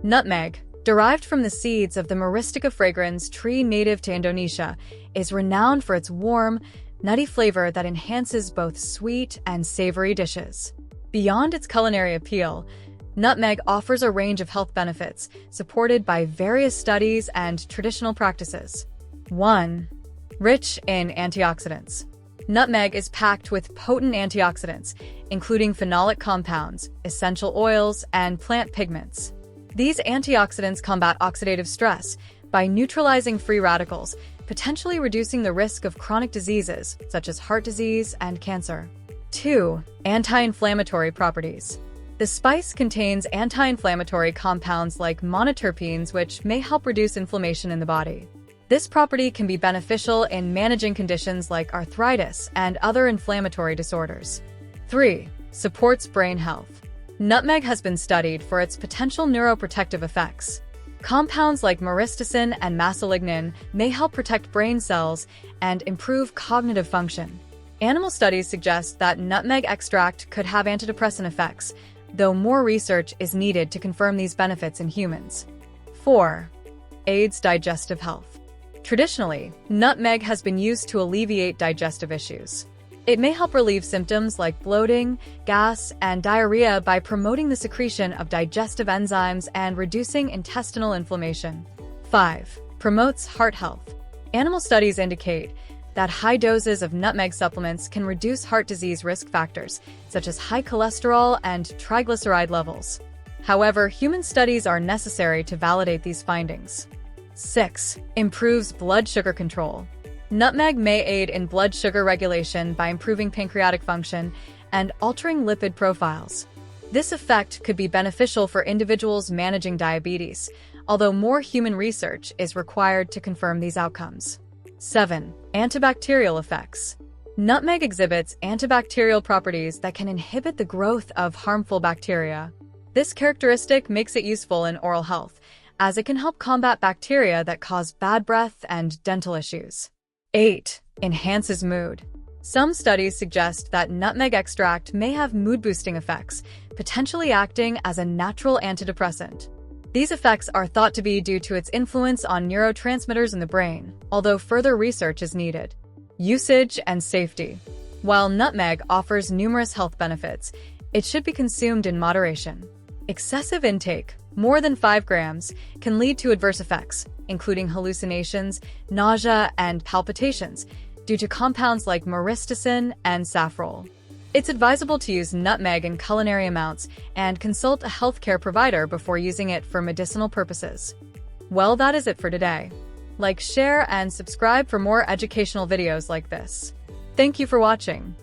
Nutmeg, derived from the seeds of the Myristica fragrans tree native to Indonesia, is renowned for its warm, nutty flavor that enhances both sweet and savory dishes. Beyond its culinary appeal, nutmeg offers a range of health benefits supported by various studies and traditional practices. 1. Rich in antioxidants. Nutmeg is packed with potent antioxidants, including phenolic compounds, essential oils, and plant pigments. These antioxidants combat oxidative stress by neutralizing free radicals, potentially reducing the risk of chronic diseases such as heart disease and cancer. 2. Anti-inflammatory properties. The spice contains anti-inflammatory compounds like monoterpenes, which may help reduce inflammation in the body. This property can be beneficial in managing conditions like arthritis and other inflammatory disorders. 3. Supports brain health. Nutmeg has been studied for its potential neuroprotective effects. Compounds like myristicin and masolignin may help protect brain cells and improve cognitive function. Animal studies suggest that nutmeg extract could have antidepressant effects, though more research is needed to confirm these benefits in humans. 4. Aids digestive health. Traditionally, nutmeg has been used to alleviate digestive issues. It may help relieve symptoms like bloating, gas, and diarrhea by promoting the secretion of digestive enzymes and reducing intestinal inflammation. 5. Promotes heart health. Animal studies indicate that high doses of nutmeg supplements can reduce heart disease risk factors, such as high cholesterol and triglyceride levels. However, human studies are necessary to validate these findings. 6. Improves blood sugar control. Nutmeg may aid in blood sugar regulation by improving pancreatic function and altering lipid profiles. This effect could be beneficial for individuals managing diabetes, although more human research is required to confirm these outcomes. 7. Antibacterial effects. Nutmeg exhibits antibacterial properties that can inhibit the growth of harmful bacteria. This characteristic makes it useful in oral health, as it can help combat bacteria that cause bad breath and dental issues. 8. Enhances mood. Some studies suggest that nutmeg extract may have mood-boosting effects, potentially acting as a natural antidepressant. These effects are thought to be due to its influence on neurotransmitters in the brain, although further research is needed. Usage and safety. While nutmeg offers numerous health benefits, it should be consumed in moderation. Excessive intake, more than 5 grams, can lead to adverse effects, including hallucinations, nausea, and palpitations, due to compounds like myristicin and safrole. It's advisable to use nutmeg in culinary amounts and consult a healthcare provider before using it for medicinal purposes. Well, that is it for today. Like, share, and subscribe for more educational videos like this. Thank you for watching.